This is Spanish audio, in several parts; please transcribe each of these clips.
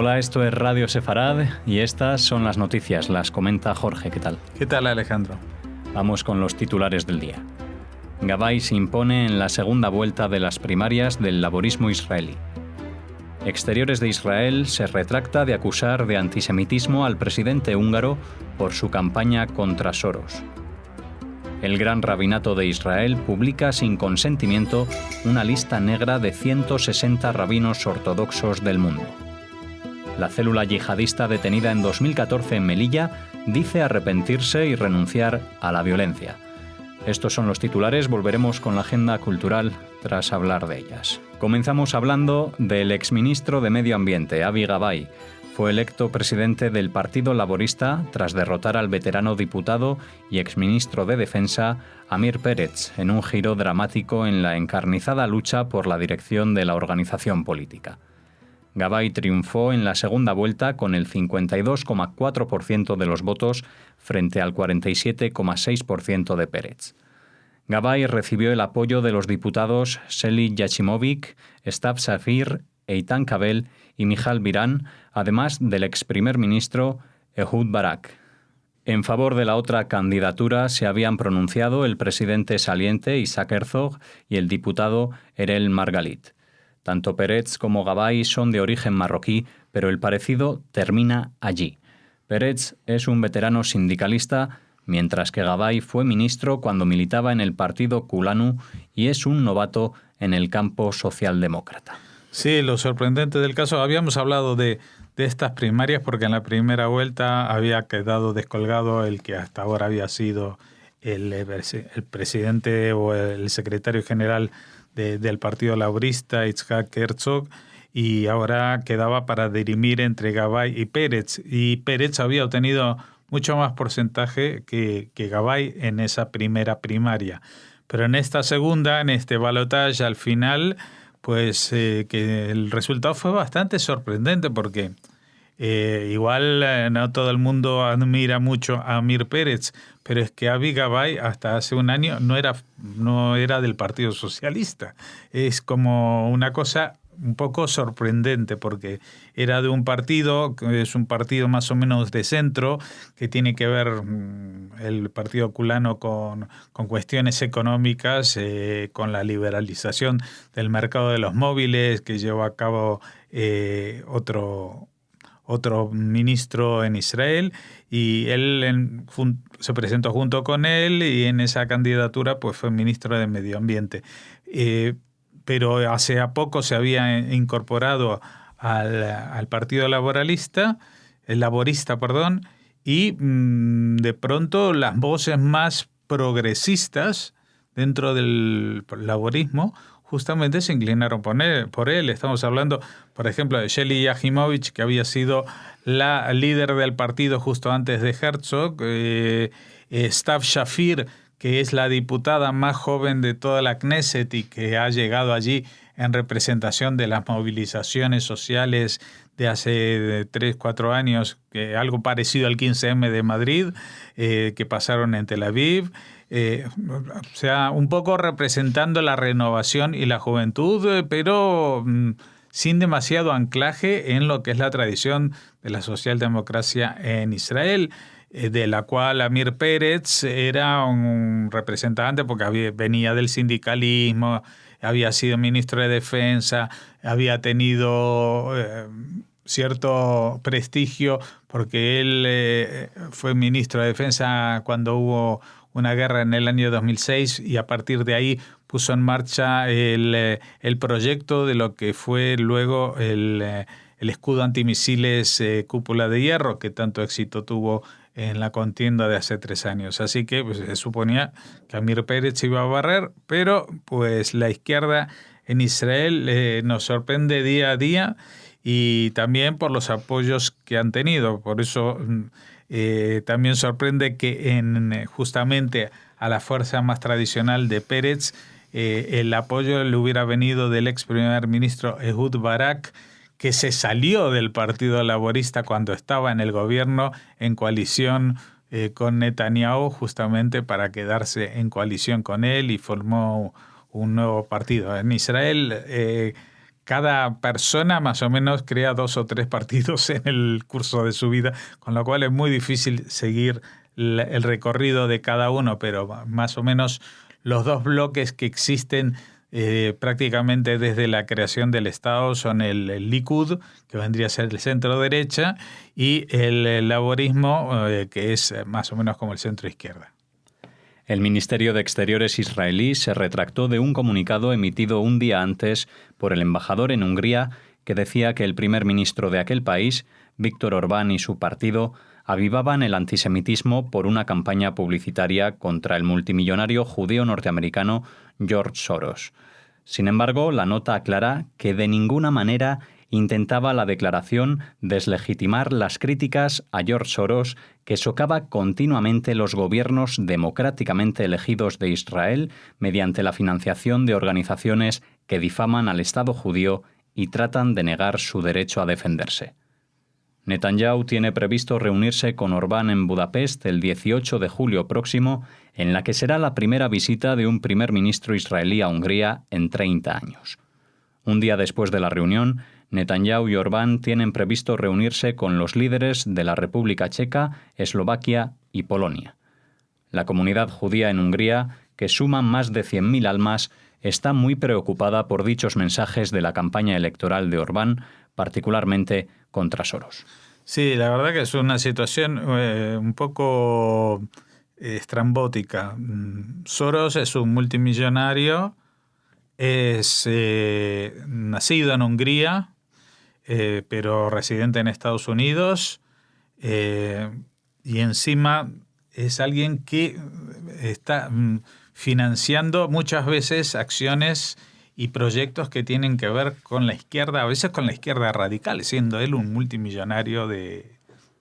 Hola, esto es Radio Sefarad y estas son las noticias. Las comenta Jorge. ¿Qué tal? ¿Qué tal, Alejandro? Vamos con los titulares del día. Gabay se impone en la segunda vuelta de las primarias del laborismo israelí. Exteriores de Israel se retracta de acusar de antisemitismo al presidente húngaro por su campaña contra Soros. El Gran Rabinato de Israel publica sin consentimiento una lista negra de 160 rabinos ortodoxos del mundo. La célula yihadista detenida en 2014 en Melilla dice arrepentirse y renunciar a la violencia. Estos son los titulares, volveremos con la agenda cultural tras hablar de ellas. Comenzamos hablando del exministro de Medio Ambiente, Avi Gabay. Fue electo presidente del Partido Laborista tras derrotar al veterano diputado y exministro de Defensa, Amir Peretz, en un giro dramático en la encarnizada lucha por la dirección de la organización política. Gabay triunfó en la segunda vuelta con el 52,4% de los votos frente al 47,6% de Peretz. Gabay recibió el apoyo de los diputados Sheli Yachimovic, Stav Shafir, Eitan Kabel y Michal Biran, además del ex primer ministro Ehud Barak. En favor de la otra candidatura se habían pronunciado el presidente saliente Isaac Herzog y el diputado Erel Margalit. Tanto Peretz como Gabay son de origen marroquí, pero el parecido termina allí. Peretz es un veterano sindicalista, mientras que Gabay fue ministro cuando militaba en el partido Kulanu y es un novato en el campo socialdemócrata. Sí, lo sorprendente del caso, habíamos hablado de estas primarias porque en la primera vuelta había quedado descolgado el que hasta ahora había sido el presidente o el secretario general del Partido Laborista, Isaac Herzog, y ahora quedaba para dirimir entre Gabay y Peretz. Y Peretz había obtenido mucho más porcentaje que Gabay en esa primera primaria. Pero en esta segunda, en este balotaje al final, pues que el resultado fue bastante sorprendente porque igual no todo el mundo admira mucho a Amir Peretz, pero es que Avi Gabay hasta hace un año no era del Partido Socialista. Es como una cosa un poco sorprendente porque era de un partido, que es un partido más o menos de centro, que tiene que ver el Partido Kulanu con cuestiones económicas, con la liberalización del mercado de los móviles que llevó a cabo otro ministro en Israel, y él se presentó junto con él y en esa candidatura pues fue ministro de Medio Ambiente. Pero hace a poco se había incorporado al Partido Laborista, y de pronto las voces más progresistas dentro del laborismo justamente se inclinaron por él. Estamos hablando, por ejemplo, de Sheli Yachimovic, que había sido la líder del partido justo antes de Herzog, Stav Shafir, que es la diputada más joven de toda la Knesset y que ha llegado allí en representación de las movilizaciones sociales de hace 3-4 años, algo parecido al 15M de Madrid, que pasaron en Tel Aviv. O sea, un poco representando la renovación y la juventud, pero sin demasiado anclaje en lo que es la tradición de la socialdemocracia en Israel, de la cual Amir Peretz era un representante porque venía del sindicalismo, había sido ministro de Defensa, había tenido cierto prestigio porque él fue ministro de Defensa cuando hubo una guerra en el año 2006 y a partir de ahí puso en marcha el proyecto de lo que fue luego el escudo antimisiles Cúpula de Hierro, que tanto éxito tuvo en la contienda de hace 3 años. Así que pues, se suponía que Amir Peretz iba a barrer, pero pues la izquierda en Israel nos sorprende día a día y también por los apoyos que han tenido. Por eso también sorprende que justamente a la fuerza más tradicional de Peretz el apoyo le hubiera venido del ex primer ministro Ehud Barak, que se salió del Partido Laborista cuando estaba en el gobierno en coalición con Netanyahu, justamente para quedarse en coalición con él, y formó un nuevo partido. En Israel cada persona más o menos crea 2 o 3 partidos en el curso de su vida, con lo cual es muy difícil seguir el recorrido de cada uno, pero más o menos los dos bloques que existen prácticamente desde la creación del Estado son el Likud, que vendría a ser el centro derecha, y el laborismo, que es más o menos como el centro izquierda. El Ministerio de Exteriores israelí se retractó de un comunicado emitido un día antes por el embajador en Hungría que decía que el primer ministro de aquel país, Viktor Orbán, y su partido avivaban el antisemitismo por una campaña publicitaria contra el multimillonario judío norteamericano George Soros. Sin embargo, la nota aclara que de ninguna manera intentaba la declaración deslegitimar las críticas a George Soros, que socava continuamente los gobiernos democráticamente elegidos de Israel mediante la financiación de organizaciones que difaman al Estado judío y tratan de negar su derecho a defenderse. Netanyahu tiene previsto reunirse con Orbán en Budapest el 18 de julio próximo, en la que será la primera visita de un primer ministro israelí a Hungría en 30 años. Un día después de la reunión, Netanyahu y Orbán tienen previsto reunirse con los líderes de la República Checa, Eslovaquia y Polonia. La comunidad judía en Hungría, que suma más de 100.000 almas, está muy preocupada por dichos mensajes de la campaña electoral de Orbán, particularmente contra Soros. Sí, la verdad que es una situación un poco estrambótica. Soros es un multimillonario, es nacido en Hungría, pero residente en Estados Unidos, y encima es alguien que está financiando muchas veces acciones y proyectos que tienen que ver con la izquierda, a veces con la izquierda radical, siendo él un multimillonario de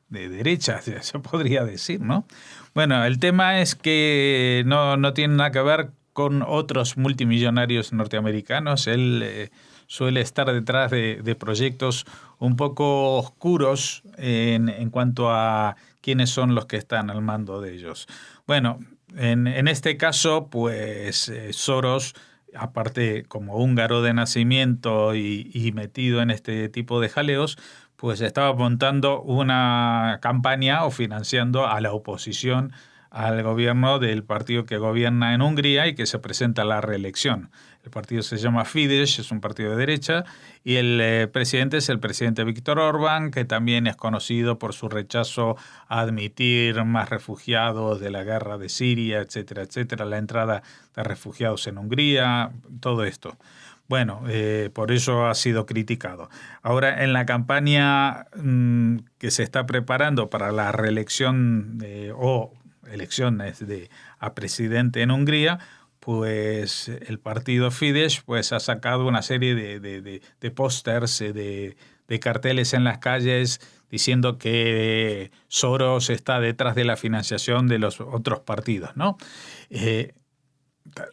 derecha, se podría decir, ¿no? Bueno, el tema es que no tiene nada que ver con otros multimillonarios norteamericanos. Él suele estar detrás de proyectos un poco oscuros en cuanto a quiénes son los que están al mando de ellos. Bueno, en este caso, pues Soros, aparte como húngaro de nacimiento y metido en este tipo de jaleos, pues estaba montando una campaña o financiando a la oposición al gobierno del partido que gobierna en Hungría y que se presenta a la reelección. El partido se llama Fidesz, es un partido de derecha, y el presidente es el presidente Viktor Orbán, que también es conocido por su rechazo a admitir más refugiados de la guerra de Siria, etcétera, etcétera, la entrada de refugiados en Hungría, todo esto. Bueno, por eso ha sido criticado. Ahora, en la campaña que se está preparando para la reelección o elecciones a presidente en Hungría, pues el partido Fidesz pues ha sacado una serie de pósters, de carteles en las calles diciendo que Soros está detrás de la financiación de los otros partidos, ¿no?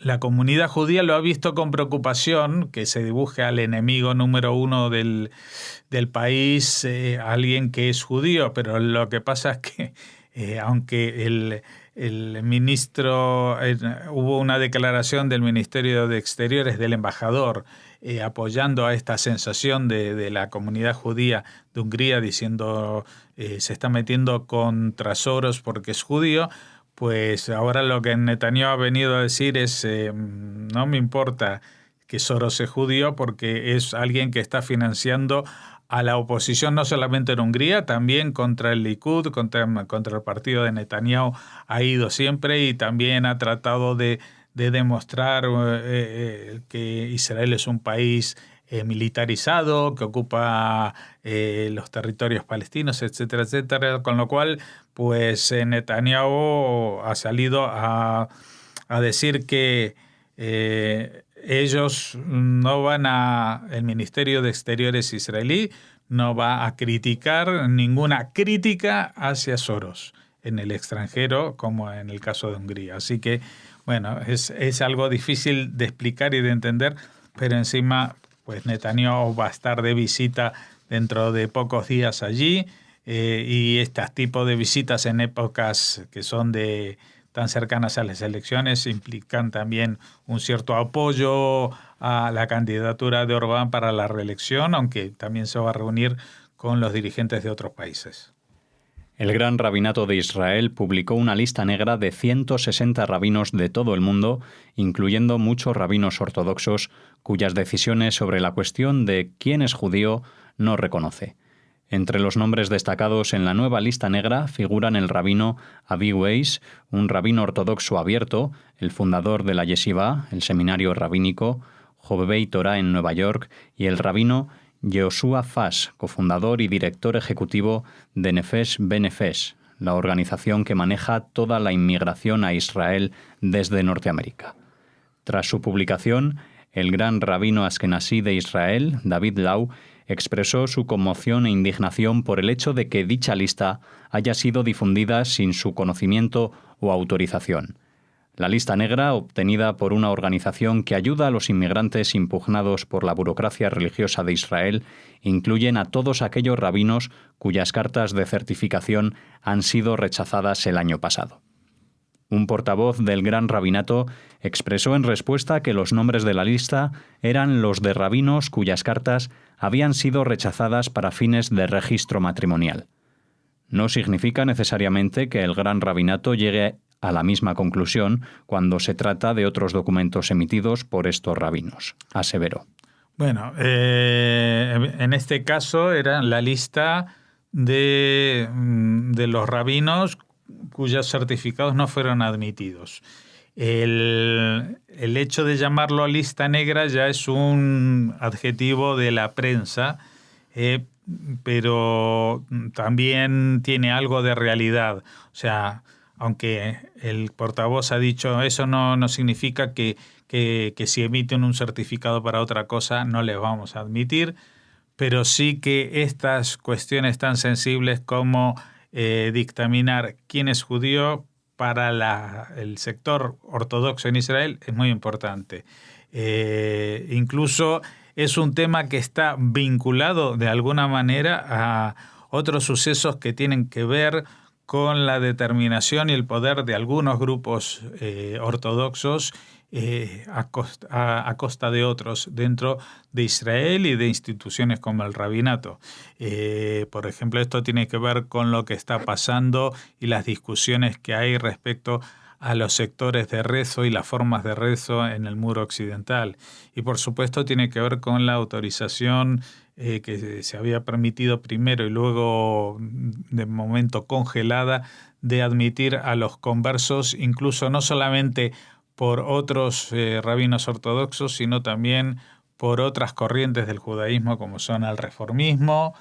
La comunidad judía lo ha visto con preocupación, que se dibuje al enemigo número uno del país, alguien que es judío, pero lo que pasa es que aunque el ministro, hubo una declaración del Ministerio de Exteriores, del embajador, apoyando a esta sensación de la comunidad judía de Hungría, diciendo se está metiendo contra Soros porque es judío, pues ahora lo que Netanyahu ha venido a decir es no me importa que Soros es judío porque es alguien que está financiando a la oposición no solamente en Hungría, también contra el Likud, contra el partido de Netanyahu ha ido siempre y también ha tratado de demostrar que Israel es un país militarizado, que ocupa los territorios palestinos, etcétera, etcétera, con lo cual pues Netanyahu ha salido a decir que ellos no van el Ministerio de Exteriores israelí no va a criticar ninguna crítica hacia Soros en el extranjero, como en el caso de Hungría. Así que, bueno, es algo difícil de explicar y de entender, pero encima, pues Netanyahu va a estar de visita dentro de pocos días allí, y estos tipos de visitas en épocas que son tan cercanas a las elecciones implican también un cierto apoyo a la candidatura de Orbán para la reelección, aunque también se va a reunir con los dirigentes de otros países. El Gran Rabinato de Israel publicó una lista negra de 160 rabinos de todo el mundo, incluyendo muchos rabinos ortodoxos, cuyas decisiones sobre la cuestión de quién es judío no reconoce. Entre los nombres destacados en la nueva lista negra figuran el rabino Avi Weiss, un rabino ortodoxo abierto, el fundador de la Yeshiva, el seminario rabínico, Jovevei Torah en Nueva York, y el rabino Yehoshua Fass, cofundador y director ejecutivo de Nefesh Benefesh, la organización que maneja toda la inmigración a Israel desde Norteamérica. Tras su publicación, el gran rabino askenazí de Israel, David Lau, expresó su conmoción e indignación por el hecho de que dicha lista haya sido difundida sin su conocimiento o autorización. La lista negra, obtenida por una organización que ayuda a los inmigrantes impugnados por la burocracia religiosa de Israel, incluyen a todos aquellos rabinos cuyas cartas de certificación han sido rechazadas el año pasado. Un portavoz del Gran Rabinato expresó en respuesta que los nombres de la lista eran los de rabinos cuyas cartas habían sido rechazadas para fines de registro matrimonial. No significa necesariamente que el Gran Rabinato llegue a la misma conclusión cuando se trata de otros documentos emitidos por estos rabinos, aseveró. Bueno, en este caso era la lista de los rabinos cuyos certificados no fueron admitidos. El hecho de llamarlo lista negra ya es un adjetivo de la prensa, pero también tiene algo de realidad. O sea, aunque el portavoz ha dicho eso no significa que si emiten un certificado para otra cosa no les vamos a admitir, pero sí que estas cuestiones tan sensibles como dictaminar quién es judío para el sector ortodoxo en Israel es muy importante. Incluso es un tema que está vinculado de alguna manera a otros sucesos que tienen que ver con la determinación y el poder de algunos grupos ortodoxos a costa de otros dentro de Israel y de instituciones como el rabinato. Por ejemplo, esto tiene que ver con lo que está pasando y las discusiones que hay respecto a los sectores de rezo y las formas de rezo en el muro occidental. Y por supuesto tiene que ver con la autorización que se había permitido primero y luego de momento congelada de admitir a los conversos, incluso no solamente por otros rabinos ortodoxos, sino también por otras corrientes del judaísmo como son el reformismo,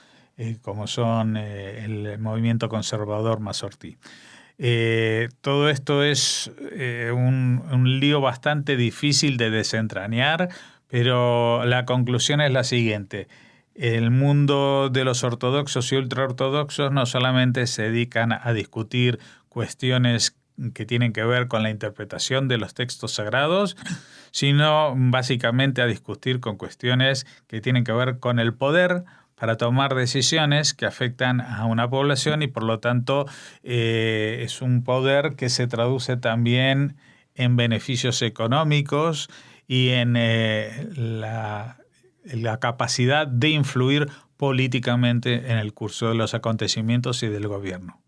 como son el movimiento conservador masortí. Todo esto es un lío bastante difícil de desentrañar, pero la conclusión es la siguiente. El mundo de los ortodoxos y ultraortodoxos no solamente se dedican a discutir cuestiones que tienen que ver con la interpretación de los textos sagrados, sino básicamente a discutir con cuestiones que tienen que ver con el poder para tomar decisiones que afectan a una población y por lo tanto es un poder que se traduce también en beneficios económicos y en la capacidad de influir políticamente en el curso de los acontecimientos y del gobierno.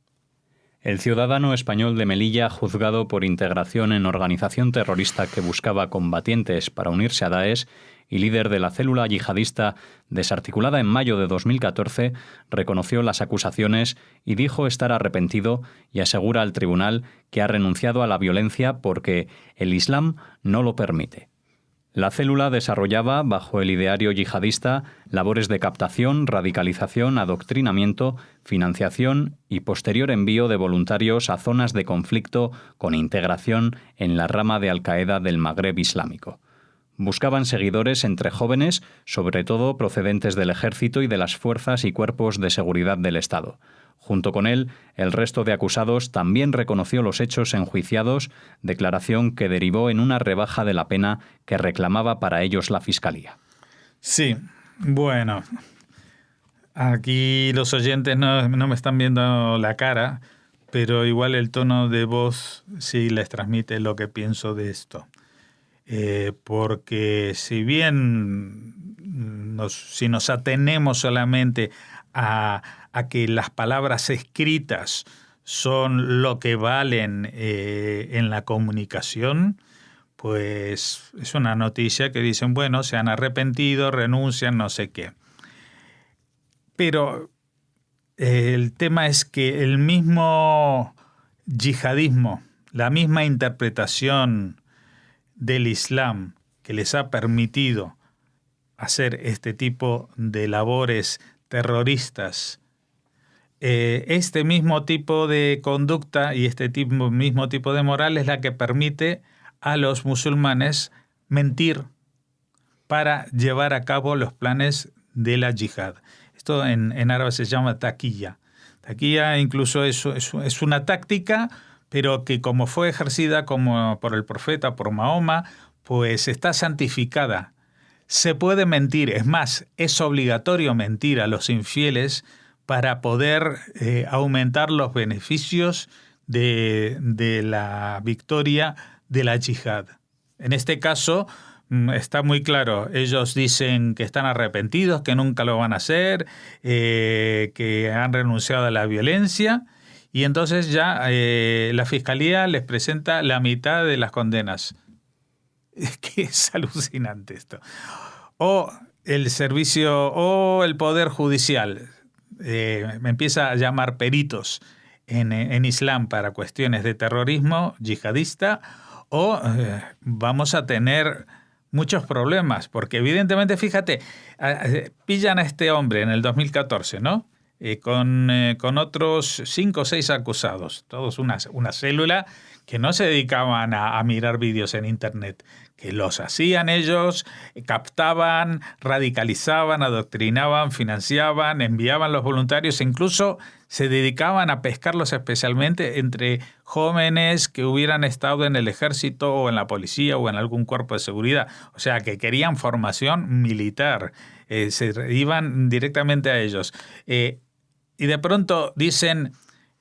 El ciudadano español de Melilla, juzgado por integración en organización terrorista que buscaba combatientes para unirse a Daesh y líder de la célula yihadista desarticulada en mayo de 2014, reconoció las acusaciones y dijo estar arrepentido y asegura al tribunal que ha renunciado a la violencia porque el Islam no lo permite. La célula desarrollaba, bajo el ideario yihadista, labores de captación, radicalización, adoctrinamiento, financiación y posterior envío de voluntarios a zonas de conflicto con integración en la rama de Al-Qaeda del Magreb islámico. Buscaban seguidores entre jóvenes, sobre todo procedentes del ejército y de las fuerzas y cuerpos de seguridad del Estado. Junto con él, el resto de acusados también reconoció los hechos enjuiciados, declaración que derivó en una rebaja de la pena que reclamaba para ellos la Fiscalía. Sí, bueno, aquí los oyentes no me están viendo la cara, pero igual el tono de voz sí les transmite lo que pienso de esto. porque si bien si nos atenemos solamente a que las palabras escritas son lo que valen en la comunicación, pues es una noticia que dicen, bueno, se han arrepentido, renuncian, no sé qué. Pero el tema es que el mismo yihadismo, la misma interpretación del Islam que les ha permitido hacer este tipo de labores terroristas, este mismo tipo de conducta y este mismo tipo de moral es la que permite a los musulmanes mentir para llevar a cabo los planes de la yihad. Esto en árabe se llama taquilla. Taquilla incluso es una táctica, pero que como fue ejercida como por el profeta, por Mahoma, pues está santificada. Se puede mentir, es más, es obligatorio mentir a los infieles para poder aumentar los beneficios de la victoria de la yihad. En este caso está muy claro, ellos dicen que están arrepentidos, que nunca lo van a hacer, que han renunciado a la violencia, y entonces ya la Fiscalía les presenta la mitad de las condenas. Es que es alucinante esto. O el servicio, o el Poder Judicial me empieza a llamar peritos en Islam para cuestiones de terrorismo yihadista, o vamos a tener muchos problemas, porque evidentemente, fíjate, pillan a este hombre en el 2014, ¿no? Con otros 5 o 6 acusados, todos una célula que no se dedicaban a mirar vídeos en internet, que los hacían ellos, captaban, radicalizaban, adoctrinaban, financiaban, enviaban los voluntarios e incluso se dedicaban a pescarlos especialmente entre jóvenes que hubieran estado en el ejército o en la policía o en algún cuerpo de seguridad. O sea, que querían formación militar. Se iban directamente a ellos. Y de pronto dicen,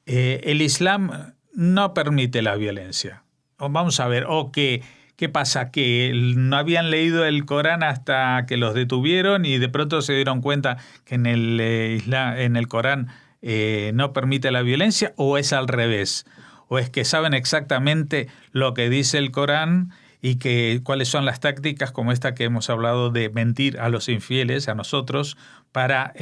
el Islam no permite la violencia. Vamos a ver, ¿qué pasa? Que no habían leído el Corán hasta que los detuvieron y de pronto se dieron cuenta que en el Corán no permite la violencia, o es al revés, o es que saben exactamente lo que dice el Corán y cuáles son las tácticas como esta que hemos hablado de mentir a los infieles, a nosotros, para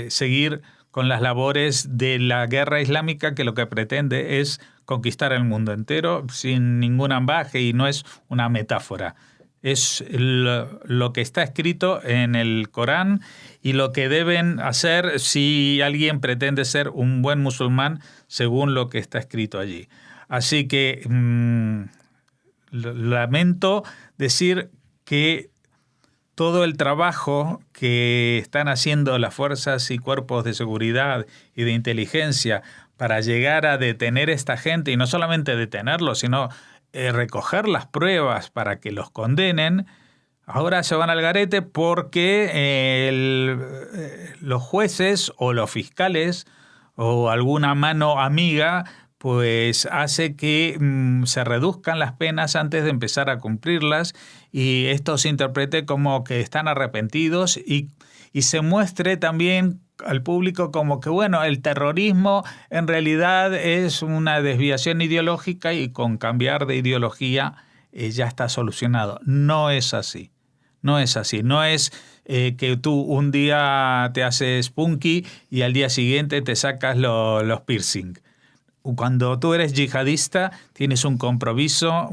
seguir con las labores de la guerra islámica, que lo que pretende es conquistar el mundo entero sin ningún ambaje, y no es una metáfora. Es lo que está escrito en el Corán y lo que deben hacer si alguien pretende ser un buen musulmán según lo que está escrito allí. Así que lamento decir que todo el trabajo que están haciendo las fuerzas y cuerpos de seguridad y de inteligencia para llegar a detener a esta gente, y no solamente detenerlos, sino recoger las pruebas para que los condenen, ahora se van al garete porque los jueces o los fiscales o alguna mano amiga pues hace que se reduzcan las penas antes de empezar a cumplirlas, y esto se interprete como que están arrepentidos y se muestre también al público como que, bueno, el terrorismo en realidad es una desviación ideológica y con cambiar de ideología ya está solucionado. No es así. No es así. No es que tú un día te haces punky y al día siguiente te sacas los piercing. Cuando tú eres yihadista, tienes un compromiso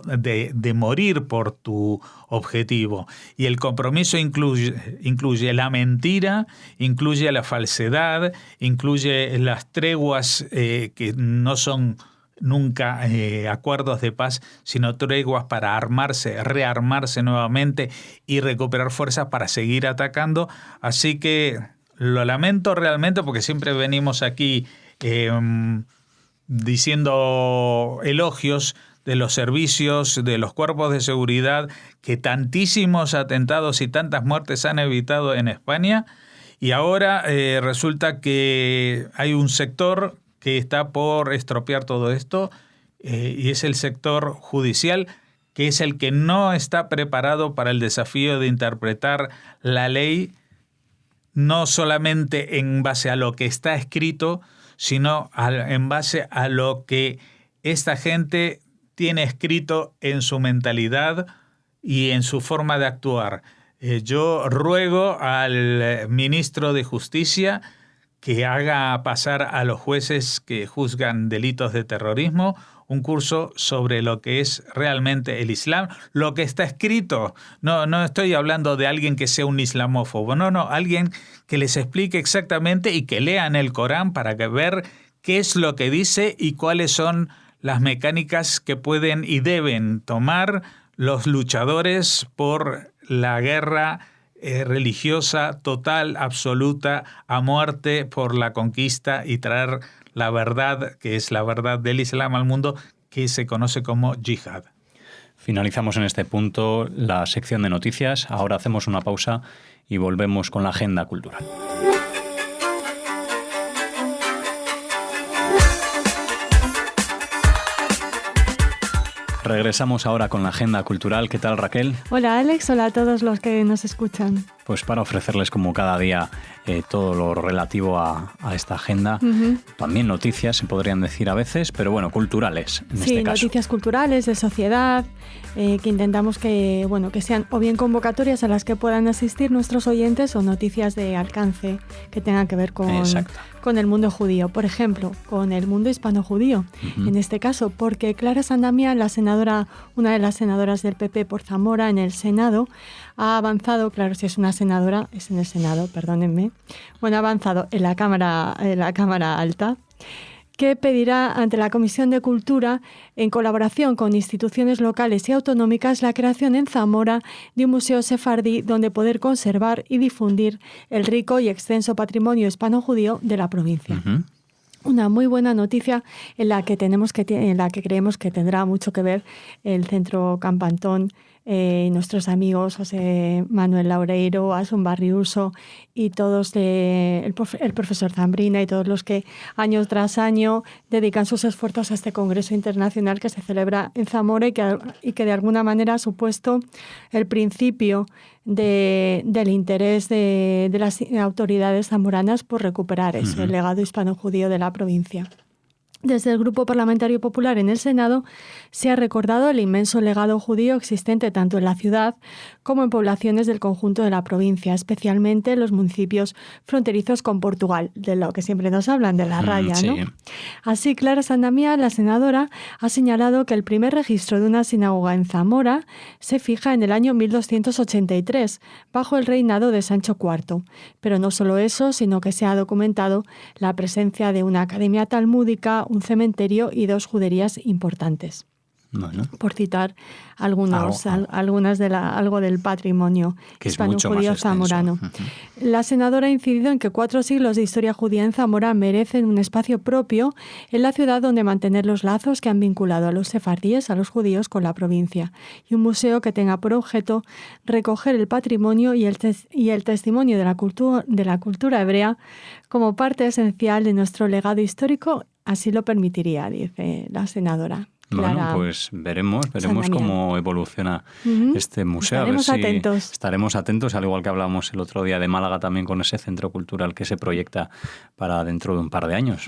de morir por tu objetivo. Y el compromiso incluye la mentira, incluye la falsedad, incluye las treguas que no son nunca acuerdos de paz, sino treguas para rearmarse nuevamente y recuperar fuerzas para seguir atacando. Así que lo lamento realmente, porque siempre venimos aquí diciendo elogios de los servicios, de los cuerpos de seguridad, que tantísimos atentados y tantas muertes han evitado en España, y ahora resulta que hay un sector que está por estropear todo esto, y es el sector judicial, que es el que no está preparado para el desafío de interpretar la ley no solamente en base a lo que está escrito, sino en base a lo que esta gente tiene escrito en su mentalidad y en su forma de actuar. Yo ruego al ministro de Justicia que haga pasar a los jueces que juzgan delitos de terrorismo un curso sobre lo que es realmente el Islam, lo que está escrito. No estoy hablando de alguien que sea un islamófobo, no, alguien que les explique exactamente y que lean el Corán para ver qué es lo que dice y cuáles son las mecánicas que pueden y deben tomar los luchadores por la guerra religiosa total, absoluta, a muerte por la conquista y traer la verdad, que es la verdad del Islam al mundo, que se conoce como yihad. Finalizamos en este punto la sección de noticias. Ahora hacemos una pausa y volvemos con la agenda cultural. Regresamos ahora con la agenda cultural. ¿Qué tal, Raquel? Hola, Alex. Hola a todos los que nos escuchan. Pues para ofrecerles como cada día todo lo relativo a esta agenda. También noticias, se podrían decir a veces, pero bueno, culturales en este caso. Sí, noticias culturales, de sociedad, que intentamos que sean o bien convocatorias a las que puedan asistir nuestros oyentes o noticias de alcance que tengan que ver con el mundo judío. Por ejemplo, con el mundo hispano-judío, en este caso, porque Clara San Damián, una de las senadoras del PP por Zamora en el Senado, ha avanzado, claro, si es una senadora, es en el Senado, perdónenme, ha avanzado en la Cámara Alta, que pedirá ante la Comisión de Cultura, en colaboración con instituciones locales y autonómicas, la creación en Zamora de un museo sefardí donde poder conservar y difundir el rico y extenso patrimonio hispano-judío de la provincia. Una muy buena noticia en la que creemos que tendrá mucho que ver el Centro Campantón, nuestros amigos José Manuel Laureiro, Asun Barriuso y todos, el profesor Zambrina y todos los que año tras año dedican sus esfuerzos a este Congreso Internacional que se celebra en Zamora y que de alguna manera ha supuesto el principio del interés de las autoridades zamoranas por recuperar eso, el legado hispano-judío de la provincia. Desde el Grupo Parlamentario Popular en el Senado se ha recordado el inmenso legado judío existente tanto en la ciudad como en poblaciones del conjunto de la provincia, especialmente en los municipios fronterizos con Portugal, de lo que siempre nos hablan, de la raya, ¿no? Sí. Así, Clara San Damián, la senadora, ha señalado que el primer registro de una sinagoga en Zamora se fija en el año 1283, bajo el reinado de Sancho IV. Pero no solo eso, sino que se ha documentado la presencia de una academia talmúdica, un cementerio y 2 juderías importantes. Bueno, por citar algo del patrimonio hispano-judío zamorano. La senadora ha incidido en que 4 siglos de historia judía en Zamora merecen un espacio propio en la ciudad donde mantener los lazos que han vinculado a los sefardíes, a los judíos, con la provincia, y un museo que tenga por objeto recoger el patrimonio y el testimonio de la cultura hebrea como parte esencial de nuestro legado histórico. Así lo permitiría, dice la senadora. Bueno, pues veremos cómo evoluciona este museo. Estaremos atentos, al igual que hablábamos el otro día de Málaga también con ese centro cultural que se proyecta para dentro de un par de años.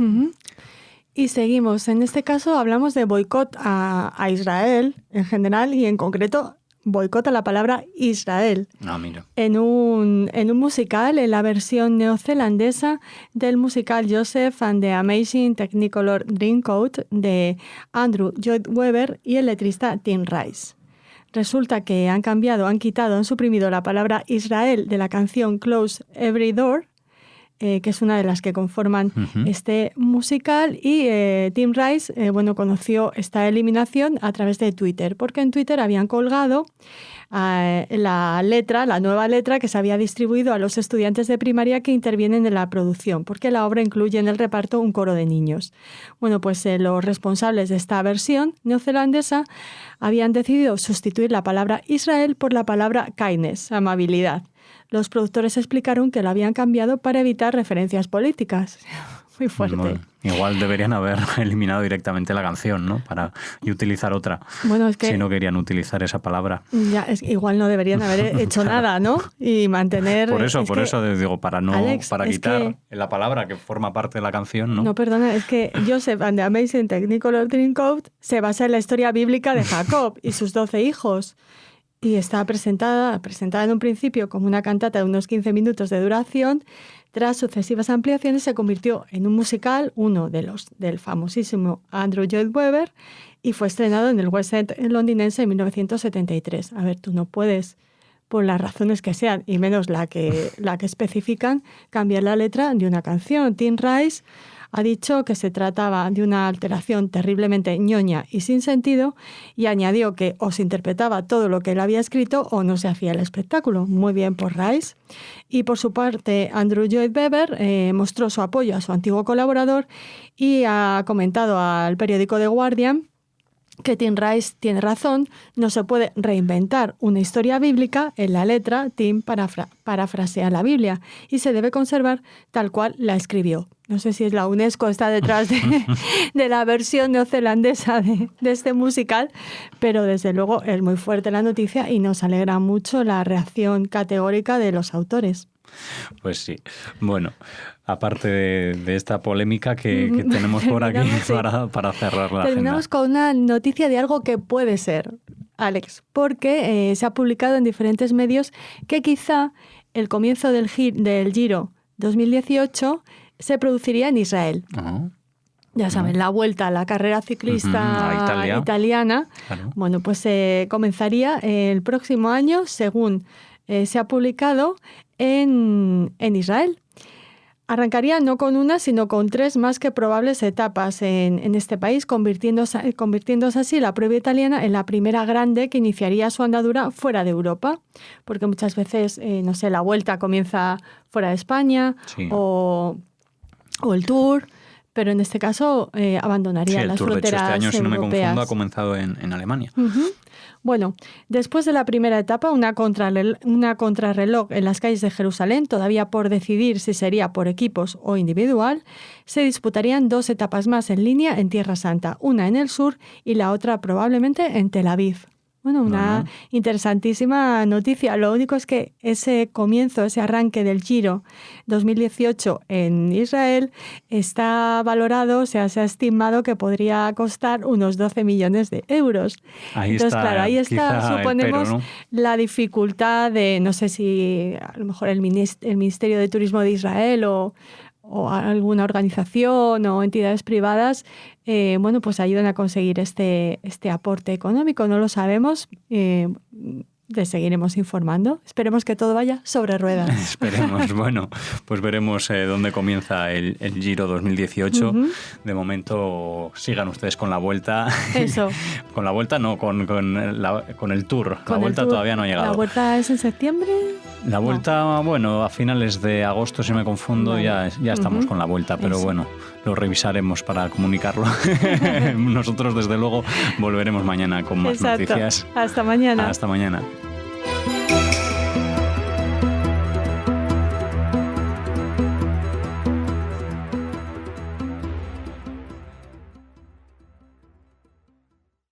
Y seguimos. En este caso hablamos de boicot a Israel en general y en concreto boicot a la palabra Israel. Mira. En un musical, en la versión neozelandesa del musical Joseph and the Amazing Technicolor Dreamcoat de Andrew Lloyd Webber y el letrista Tim Rice. Resulta que han suprimido la palabra Israel de la canción Close Every Door, que es una de las que conforman este musical, y Tim Rice conoció esta eliminación a través de Twitter, porque en Twitter habían colgado la nueva letra que se había distribuido a los estudiantes de primaria que intervienen en la producción, porque la obra incluye en el reparto un coro de niños. Bueno, pues los responsables de esta versión neozelandesa habían decidido sustituir la palabra Israel por la palabra kindness, amabilidad. Los productores explicaron que lo habían cambiado para evitar referencias políticas. muy fuerte. Bueno, igual deberían haber eliminado directamente la canción, ¿no? Y utilizar otra. Bueno, es que si no querían utilizar esa palabra. Ya, igual no deberían haber hecho nada, ¿no? Y mantener... Por eso digo, Alex, para quitar la palabra que forma parte de la canción, ¿no? No, perdona, es que Joseph and the Amazing Technicolor Dreamcoat se basa en la historia bíblica de Jacob y sus 12 hijos. Y está presentada en un principio como una cantata de unos 15 minutos de duración. Tras sucesivas ampliaciones se convirtió en un musical, uno de los del famosísimo Andrew Lloyd Webber, y fue estrenado en el West End londinense en 1973. A ver, tú no puedes, por las razones que sean, y menos la que especifican, cambiar la letra de una canción. Tim Rice ha dicho que se trataba de una alteración terriblemente ñoña y sin sentido, y añadió que o se interpretaba todo lo que él había escrito o no se hacía el espectáculo. Muy bien por Rice. Y por su parte, Andrew Lloyd Webber mostró su apoyo a su antiguo colaborador y ha comentado al periódico The Guardian que Tim Rice tiene razón, no se puede reinventar una historia bíblica. En la letra, Tim parafrasea la Biblia y se debe conservar tal cual la escribió. No sé si es la UNESCO está detrás de la versión neozelandesa de este musical, pero desde luego es muy fuerte la noticia y nos alegra mucho la reacción categórica de los autores. Pues sí. Bueno, aparte de esta polémica que tenemos por aquí para cerrar la Terminamos agenda. con una noticia de algo que puede ser, Alex, porque se ha publicado en diferentes medios que quizá el comienzo del Giro 2018 se produciría en Israel. Uh-huh. Ya saben, la vuelta a la carrera ciclista italiana. Claro. Bueno, pues comenzaría el próximo año, según se ha publicado en Israel. Arrancaría no con una, sino con 3 más que probables etapas en este país, convirtiéndose así la prueba italiana en la primera grande que iniciaría su andadura fuera de Europa. Porque muchas veces, la vuelta comienza fuera de España, sí, o el Tour, pero en este caso abandonaría las fronteras europeas. Sí, el Tour, de hecho, este año, si no me confundo, ha comenzado en Alemania. Uh-huh. Bueno, después de la primera etapa, una contrarreloj en las calles de Jerusalén, todavía por decidir si sería por equipos o individual, se disputarían 2 etapas más en línea en Tierra Santa, una en el sur y la otra probablemente en Tel Aviv. Bueno, una interesantísima noticia. Lo único es que ese comienzo, ese arranque del Giro 2018 en Israel está valorado, se ha estimado que podría costar unos 12 millones de euros. Ahí está, suponemos, ¿no? La dificultad de, no sé si a lo mejor el Ministerio de Turismo de Israel o alguna organización o entidades privadas, pues ayudan a conseguir este aporte económico. No lo sabemos. Les seguiremos informando. Esperemos que todo vaya sobre ruedas. Esperemos. Bueno, pues veremos dónde comienza el Giro 2018. Uh-huh. De momento, sigan ustedes con la vuelta. Eso. Con la vuelta no, con el Tour. La vuelta todavía no ha llegado. ¿La vuelta es en septiembre? La vuelta, bueno, a finales de agosto, si me confundo, vale. ya estamos con la vuelta, pero bueno, lo revisaremos para comunicarlo. Nosotros, desde luego, volveremos mañana con más noticias. Hasta mañana. Hasta mañana.